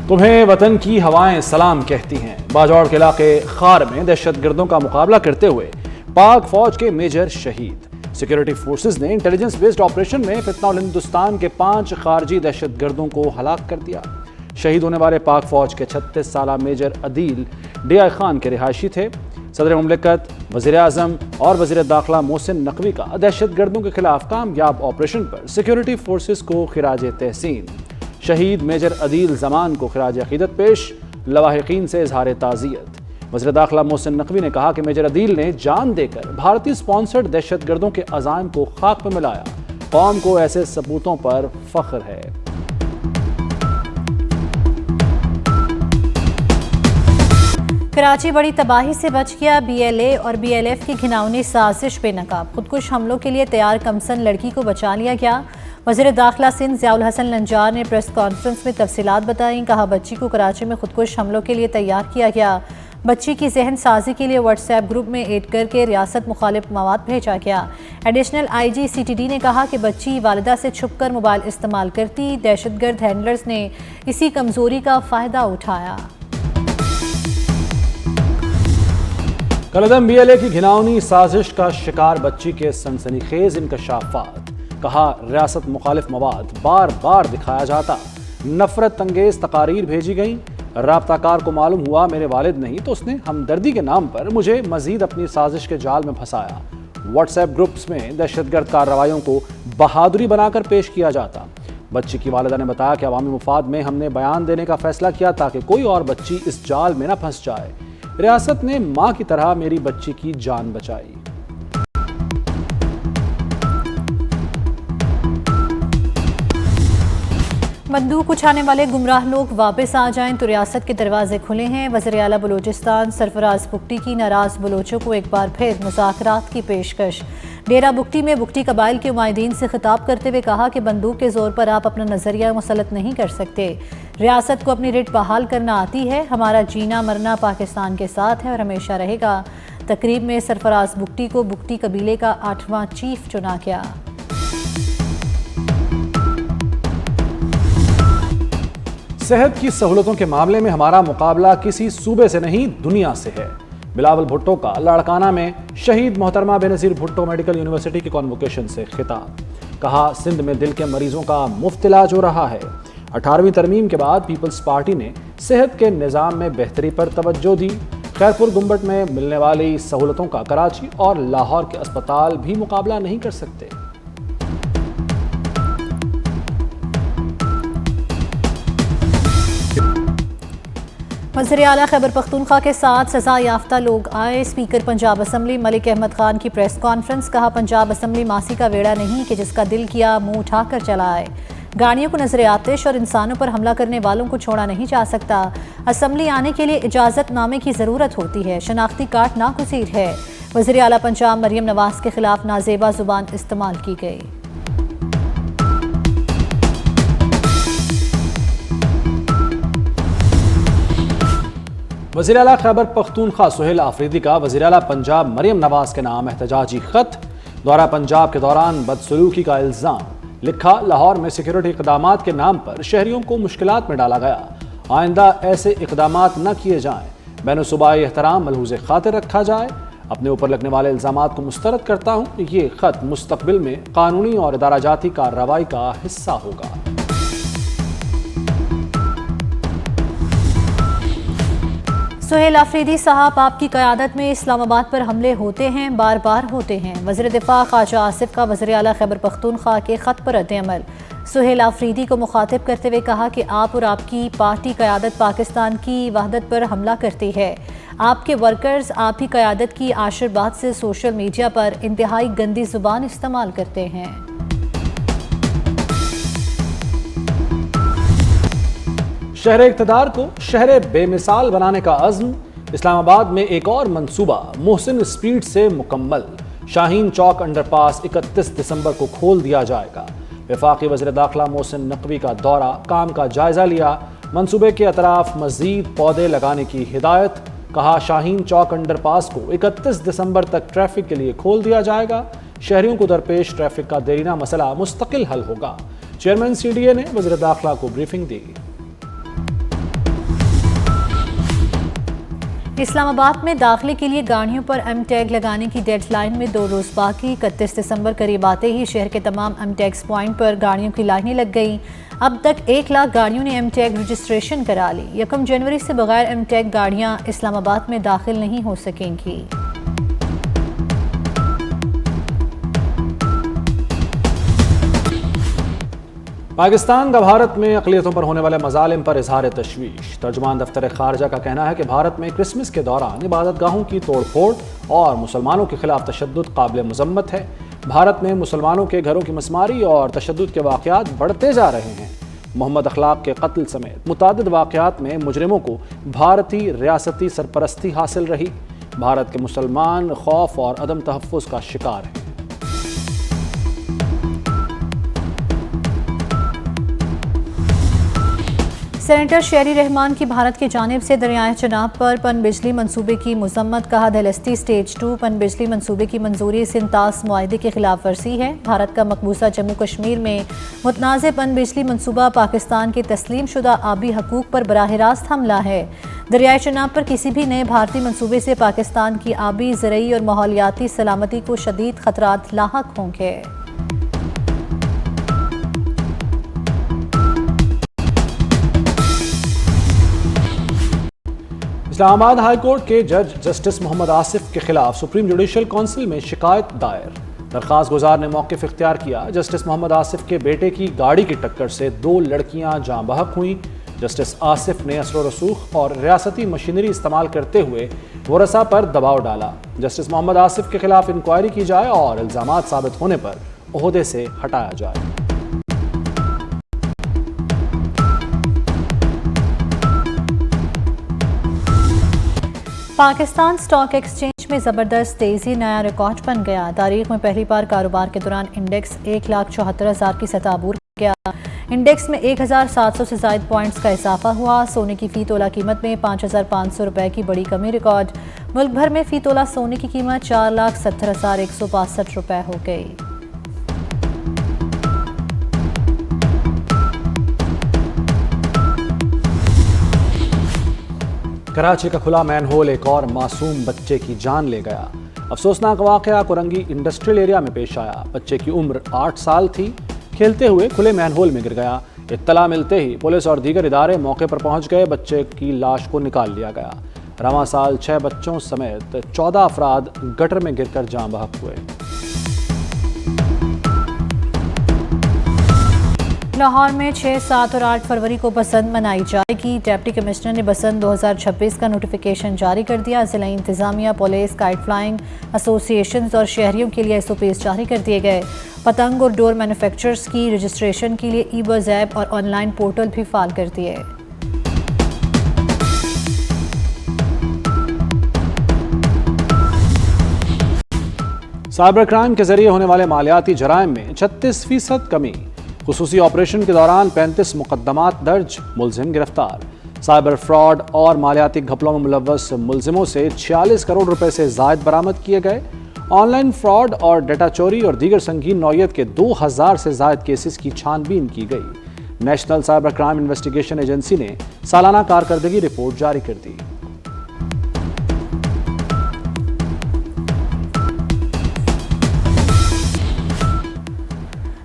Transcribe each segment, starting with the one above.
तुम्हें वतन की हवाएं सलाम कहती हैं। बाजौड़ के इलाके खार में दहशतगर्दों का मुकाबला करते हुए पाक फौज के मेजर शहीद। सिक्योरिटी फोर्सेस ने इंटेलिजेंस बेस्ड ऑपरेशन में फितनाउल हिंदुस्तान के 5 खारजी दहशतगर्दों को हलाक कर दिया। शहीद होने वाले पाक फौज के 36 साला मेजर अदील डिया खान के रिहायशी थे। सदर मुमलिकत, वज़ीर आज़म और वज़ीर दाखिला मोहसिन नकवी का दहशतगर्दों के खिलाफ कामयाब ऑपरेशन पर सिक्योरिटी फोर्सेस को खिराज तहसीन। शहीद मेजर अदील जमान को खिराज अकीदत पेश, लवाहिकीन से इजहार ताज़ियत। वज़ीर दाखिला मोहसिन नकवी ने कहा कि मेजर अदील ने जान देकर भारतीय स्पॉन्सर्ड दहशतगर्दों के अज़ाइम को खाक में मिलाया। कौम को ऐसे सपूतों पर फख्र है। कराची बड़ी तबाही से बच गया। BLA और BLF की घिनौनी साजिश बेनकाब। खुदकुश हमलों के लिए तैयार कमसन लड़की को बचा लिया गया। वज़ीर दाखिला सिंध ज़ियाउल हसन लंजार ने प्रेस कॉन्फ्रेंस में तफसीलात बताई। कहा, बच्ची को कराची में खुदकुश हमलों के लिए तैयार किया गया। बच्ची की जहन साजी के लिए व्हाट्सएप ग्रुप में ऐड करके रियासत मुखालिफ मवाद भेजा गया। एडिशनल IG CTD ने कहा कि बच्ची वालिदा से छुप कर मोबाइल इस्तेमाल करती। दहशतगर्द हैंडलर्स ने इसी कमजोरी का फ़ायदा उठाया। कलदम BLA की घिनौनी साजिश का शिकार बच्ची के सनसनीखेज इंकशाफात। कहा, रियासत मुखालिफ मवाद बार बार दिखाया जाता। नफरत अंगेज तकारीर भेजी गई। राब्ताकार को मालूम हुआ मेरे वालिद नहीं तो उसने हमदर्दी के नाम पर मुझे मजीद अपनी साजिश के जाल में फंसाया। व्हाट्सएप ग्रुप्स में दहशतगर्द कार्रवाइयों को बहादुरी बनाकर पेश किया जाता। बच्ची की वालिदा ने बताया कि अवामी मुफाद में हमने बयान देने का फैसला किया ताकि कोई और बच्ची इस जाल में न फंस जाए। रियासत ने मां की तरह मेरी बच्ची की जान बचाई। बंदूक उठाने वाले गुमराह लोग वापस आ जाएं तो रियासत के दरवाजे खुले हैं। वज़ीर आला बलूचिस्तान सरफराज बुगटी की नाराज बलोचों को एक बार फिर मुज़ाकरात की पेशकश। डेरा बुगटी में बुगटी कबाइल के नुमाइंदीन से खिताब करते हुए कहा कि बंदूक के जोर पर आप अपना नजरिया मुसलत नहीं कर सकते। रियासत को अपनी रिट बहाल करना आती है। हमारा जीना मरना पाकिस्तान के साथ है और हमेशा रहेगा। तकरीब में सरफराज बुगटी को बुगटी कबीले का 8वां चीफ चुना गया। सेहत की सहूलतों के मामले में हमारा मुकाबला किसी सूबे से नहीं दुनिया से है। बिलावल भुट्टो का लाड़काना में शहीद मोहतरमा बेनज़ीर भुट्टो मेडिकल यूनिवर्सिटी की कॉन्वोकेशन से खिताब। कहा, सिंध में दिल के मरीजों का मुफ्त इलाज हो रहा है। 18वीं तरमीम के बाद पीपल्स पार्टी ने सेहत के निज़ाम में बेहतरी पर तवज्जो दी। खैरपुर गुम्बट में मिलने वाली सहूलतों का कराची और लाहौर के अस्पताल भी मुकाबला नहीं कर सकते। वज़ीर आला खैबर पख्तूनख्वा के साथ सजा याफ्ता लोग आए। स्पीकर पंजाब असम्बली मलिक अहमद खान की प्रेस कॉन्फ्रेंस। कहा, पंजाब असम्बली मासी का वेड़ा नहीं कि जिसका दिल किया मुंह उठाकर चला आए। गाड़ियों को नजर आतिश और इंसानों पर हमला करने वालों को छोड़ा नहीं जा सकता। असम्बली आने के लिए इजाज़तनामे की ज़रूरत होती है। शनाख्ती कार्ड नागुज़ीर है। वज़ीर आला पंजाब मरियम नवाज के खिलाफ नाजेबा जुबान इस्तेमाल की गई। वज़ीर आला खैबर पख्तूनख्वा सुहेल आफरीदी का वज़ीर आला पंजाब मरियम नवाज के नाम एहतजाजी खत। दौरा पंजाब के दौरान बदसलूकी का इल्ज़ाम। लिखा, लाहौर में सिक्योरिटी इक़दामात के नाम पर शहरियों को मुश्किलात में डाला गया। आइंदा ऐसे इक़दामात न किए जाएं। बैनुसूबाई एहतराम मलहूज़ खातिर रखा जाए। अपने ऊपर लगने वाले इल्ज़ामात को मुस्तरद करता हूँ। ये खत मुस्तक़बिल में कानूनी और इदाराजाती कार्रवाई का हिस्सा होगा। सुहेल आफरीदी साहब, आपकी क़यादत में इस्लामाबाद पर हमले होते हैं, बार बार होते हैं। वज़ीर दिफ़ा ख्वाजा आसिफ का वज़ीर आला खैबर पख्तूनख्वा के ख़त पर रद्द-ए-अमल। सुहेल आफरीदी को मुखातिब करते हुए कहा कि आप और आपकी पार्टी क़यादत पाकिस्तान की वहदत पर हमला करती है। आपके वर्कर्स आपकी क़यादत की आशीर्वाद से सोशल मीडिया पर इंतहाई गंदी ज़ुबान इस्तेमाल करते हैं। शहर इक़्तिदार को शहर बेमिसाल बनाने का अज़्म। इस्लामाबाद में एक और मंसूबा मोहसिन स्ट्रीट से मुकम्मल। शाहीन चौक अंडरपास 31 दिसंबर को खोल दिया जाएगा। वफाकी वज़ीर दाखिला मोहसिन नकवी का दौरा, काम का जायजा लिया। मंसूबे के अतराफ मजीद पौधे लगाने की हिदायत। कहा, शाहीन चौक अंडरपास को 31 दिसंबर तक ट्रैफिक के लिए खोल दिया जाएगा। शहरियों को दरपेश ट्रैफिक का देरीना मसला मुस्तकिल हल होगा। चेयरमैन CDA ने वज़ीर दाखिला को ब्रीफिंग दी। इस्लामाबाद में दाखिले के लिए गाड़ियों पर एम टैग लगाने की डेडलाइन में 2 रोज़ बाकी। 31 दिसंबर करीब आते ही शहर के तमाम एम टैग्स पॉइंट पर गाड़ियों की लाइनें लग गईं। अब तक 1 लाख गाड़ियों ने एम टैग रजिस्ट्रेशन करा ली। 1 जनवरी से बगैर एम टैग गाड़ियाँ इस्लामाबाद में दाखिल नहीं हो सकेंगी। पाकिस्तान का भारत में अक़लियतों पर होने वाले मज़ालिम पर इज़हार तशवीश। तर्जुमान दफ्तर ख़ारजा का कहना है कि भारत में क्रिसमस के दौरान इबादतगाहों की तोड़ फोड़ और मुसलमानों के खिलाफ तशद्दुद काबिल मज़म्मत है। भारत में मुसलमानों के घरों की मसमारी और तशद्दुद के वाक़यात बढ़ते जा रहे हैं। मोहम्मद अखलाक के कत्ल समेत मुतादिद वाक़यात में मुजरिमों को भारतीय रियासती सरपरस्ती हासिल रही। भारत के मुसलमान खौफ और अदम तहफ़्फ़ुज़ का शिकार हैं। सेनेटर शेरी रहमान की भारत की जानिब से दरियाए चनाब पर पन बिजली मंसूबे की मजम्मत। कहा दलस्ती स्टेज 2 पन बिजली मंसूबे की मंजूरी सिंतास मुआहदे की खिलाफ वर्जी है। भारत का मकबूजा जम्मू कश्मीर में मुतनाज़ पन बिजली मंसूबा पाकिस्तान के तस्लीम शुदा आबी हकूक पर बराह रास्त हमला है। दरियाए चनाब पर किसी भी नए भारतीय मंसूबे से पाकिस्तान की आबी, ज़रई और माहौलियाती सलामती को शदीद खतरात लाहक होंगे। इस्लामाबाद हाई कोर्ट के जज जस्टिस मोहम्मद आसिफ के खिलाफ सुप्रीम जुडिशल काउंसिल में शिकायत दायर। दरख्वास्त गुजार ने मौक़िफ़ इख्तियार किया। जस्टिस मोहम्मद आसिफ के बेटे की गाड़ी की टक्कर से 2 लड़कियां जाँ बहक हुईं। जस्टिस आसिफ ने असर रसूख और रियासती मशीनरी इस्तेमाल करते हुए वरसा पर दबाव डाला। जस्टिस मोहम्मद आसिफ के खिलाफ इंक्वायरी की जाए और इल्ज़ामात साबित होने पर ओहदे से हटाया जाए। पाकिस्तान स्टॉक एक्सचेंज में ज़बरदस्त तेज़ी, नया रिकॉर्ड बन गया। तारीख में पहली बार कारोबार के दौरान इंडेक्स 1,74,000 की सतह अबूर गया। इंडेक्स में 1,700 से ज़ायद पॉइंट्स का इजाफा हुआ। सोने की फ़ी तोला कीमत में 5,500 रुपये की बड़ी कमी रिकॉर्ड। मुल्क भर में फ़ी तोला सोने की कीमत 4,70,162 रुपये हो गई। कराची का खुला मैनहोल एक और मासूम बच्चे की जान ले गया। अफसोसनाक वाक़या कोरंगी इंडस्ट्रियल एरिया में पेश आया। बच्चे की उम्र 8 साल थी। खेलते हुए खुले मैनहोल में गिर गया। इत्तला मिलते ही पुलिस और दीगर इदारे मौके पर पहुंच गए। बच्चे की लाश को निकाल लिया गया। रवां साल 6 बच्चों समेत 14 अफराद गटर में गिरकर जाँ बहक हुए। लाहौर में 6, 7 और 8 फरवरी को बसंत मनाई जाएगी। डिप्टी कमिश्नर ने बसंत 2026 का नोटिफिकेशन जारी कर दिया। जिला इंतजामिया, पुलिस, काइट फ्लाइंग एसोसिएशन और शहरियों के लिए SOPs जारी कर दिए गए। पतंग और डोर मैन्युफैक्चरर्स की रजिस्ट्रेशन के लिए ई-बज़ ऐप और ऑनलाइन पोर्टल भी फाल कर दिए। साइबर क्राइम के जरिए होने वाले मालियाती जराइम में 36% कमी। खुसूसी ऑपरेशन के दौरान 35 मुकदमात दर्ज, मुलजिम गिरफ्तार। साइबर फ्रॉड और मालियाती घपलों में मुलव्वस मुलजिमों से 46 करोड़ रुपए से जायद बरामद किए गए। ऑनलाइन फ्रॉड और डेटा चोरी और दीगर संगीन नौयत के 2000 से जायद केसेस की छानबीन की गई। National cyber crime investigation agency ने सालाना कारकर्दगी रिपोर्ट जारी कर दी।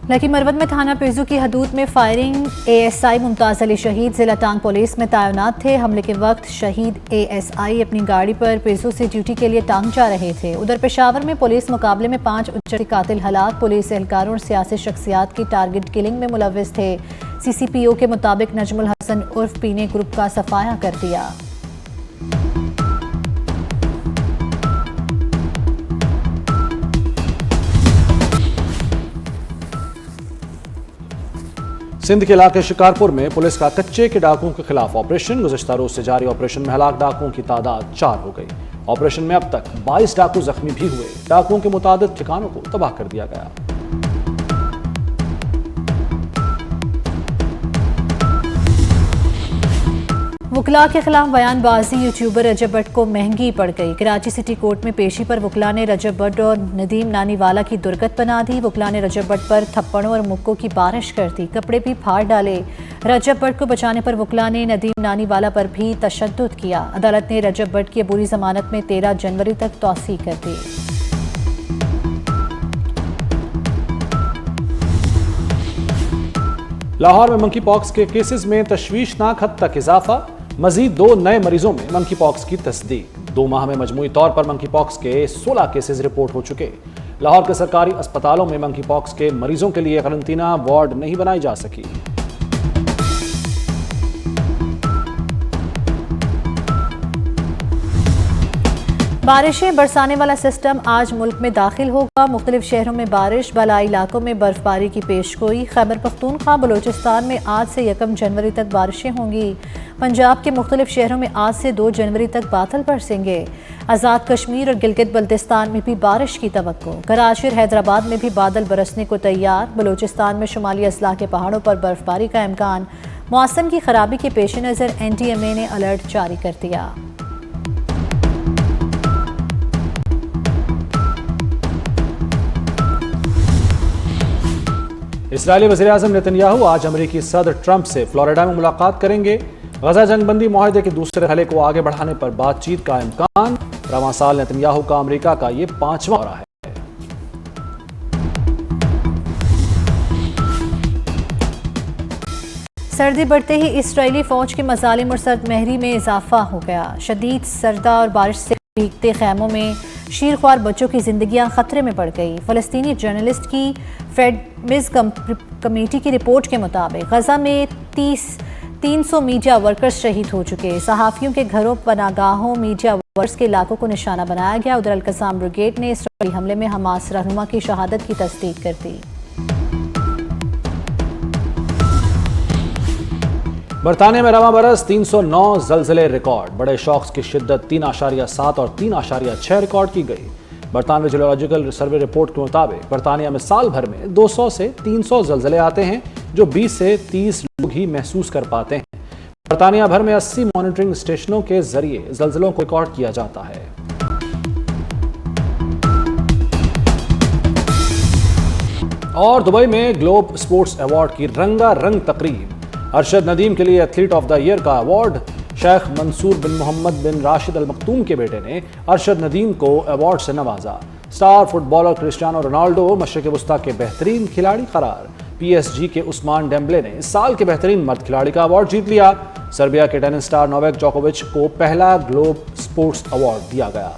लकी मरवत में थाना पेजू की हदूद में फायरिंग। ASI मुमताज़ अली शहीद जिला टांग पुलिस में तैनात थे। हमले के वक्त शहीद ASI अपनी गाड़ी पर पेजू से ड्यूटी के लिए टांग जा रहे थे। उधर पेशावर में पुलिस मुकाबले में 5 उच्च कातिल हलाक। पुलिस एहलकारों और सियासी शख्सियात की टारगेट किलिंग में मुलव्विस थे। CCPO के मुताबिक नजमुल हसन उर्फ पीने ग्रुप का सफाया कर दिया। सिंध के इलाके शिकारपुर में पुलिस का कच्चे के डाकुओं के खिलाफ ऑपरेशन। गुज़श्ता रोज से जारी ऑपरेशन में हलाक डाकुओं की तादाद 4 हो गई। ऑपरेशन में अब तक 22 डाकू जख्मी भी हुए। डाकुओं के मुतादिद ठिकानों को तबाह कर दिया गया। वकला के खिलाफ बयानबाजी यूट्यूबर रजब भट्ट को महंगी पड़ गई। कराची सिटी कोर्ट में पेशी पर वकला ने रजब भट्ट और नदीम नानीवाला की दुर्गत बना दी। वकला ने रजब भट्ट पर थप्पड़ों और मुक्कों की बारिश कर दी, कपड़े भी फाड़ डाले। रजब भट्ट को बचाने पर वकला ने नदीम नानीवाला पर भी तशद्दुद किया। अदालत ने रजब भट्ट की अबूरी जमानत में 13 जनवरी तक तौसीक कर दी। लाहौर में मंकी पॉक्स के केसेस में तशवीशनाक हद तक इजाफा, मजीद 2 नए मरीजों में मंकी पॉक्स की तस्दीक। 2 माह में मजमूई तौर पर मंकी पॉक्स के 16 केसेस रिपोर्ट हो चुके। लाहौर के सरकारी अस्पतालों में मंकी पॉक्स के मरीजों के लिए करंतना वार्ड नहीं बनाई जा सकी। बारिशें बरसाने वाला सिस्टम आज मुल्क में दाखिल होगा। मुख्तलिफ शहरों में बारिश, बलाई इलाकों में बर्फबारी की पेशगोई। खैबर पख्तूनख्वा बलोचिस्तान में आज से 1 जनवरी तक बारिशें होंगी। पंजाब के मुख्तलिफ शहरों में आज से 2 जनवरी तक बादल बरसेंगे। आज़ाद कश्मीर और गिलगित बल्तिस्तान में भी बारिश की तवक्को। कराची और हैदराबाद में भी बादल बरसने को तैयार। बलोचिस्तान में शुमाली अजला के पहाड़ों पर बर्फबारी का इम्कान। मौसम की खराबी के पेश नज़र NTMA ने अलर्ट जारी कर दिया। इस्राएली वज़ीर-ए-आज़म नेतन्याहू आज अमेरिकी सदर ट्रंप से फ्लोरिडा में मुलाकात करेंगे। गजा जंगबंदी माहदे के दूसरे हले को आगे बढ़ाने पर बातचीत का इम्कान। रवां साल नेतन्याहू का अमेरिका का ये 5वां दौरा है। सर्दी बढ़ते ही इस्राएली फौज के मज़ालिम और सर्द महरी में इजाफा हो गया। शदीद सर्दा और बारिश से भीगते खैमों में शीरख्वार बच्चों की जिंदगियां खतरे में पड़ गई। फ़लस्तीनी जर्नलिस्ट की फेडमिज कमेटी की रिपोर्ट के मुताबिक गजा में 300 मीडिया वर्कर्स शहीद हो चुके। सहाफ़ियों के घरों, पनागाहों, मीडिया वर्कर्स के इलाकों को निशाना बनाया गया। उधर अल-कसाम ब्रिगेड ने इस्राएली हमले में हमास रहनुमा की शहादत की तस्दीक कर दी। बरतानिया में रवां बरस 309 ज़लज़ले रिकॉर्ड। बड़े शॉक्स की शिद्दत 3.7 और 3.6 रिकॉर्ड की गई। बरतानवी जियोलॉजिकल सर्वे रिपोर्ट के मुताबिक बरतानिया में साल भर में 200 से 300 ज़लज़ले आते हैं, जो 20 से 30 लोग ही महसूस कर पाते हैं। बरतानिया भर में 80 मॉनिटरिंग स्टेशनों के जरिए ज़लज़लों को रिकॉर्ड किया जाता है। और दुबई में ग्लोब स्पोर्ट्स अवार्ड की रंगारंग तकरीब। अरशद नदीम के लिए एथलीट ऑफ द ईयर का अवार्ड। शेख मंसूर बिन मोहम्मद बिन राशिद अल मखतूम के बेटे ने अरशद नदीम को अवार्ड से नवाजा। स्टार फुटबॉलर क्रिस्टियानो रोनाल्डो मशरिक़ वस्ता के बेहतरीन खिलाड़ी करार। PSG के उस्मान डेम्बले ने साल के बेहतरीन मर्द खिलाड़ी का अवार्ड जीत लिया। सर्बिया के टेनिस स्टार नोवाक जोकोविच को पहला ग्लोब स्पोर्ट्स अवार्ड दिया गया।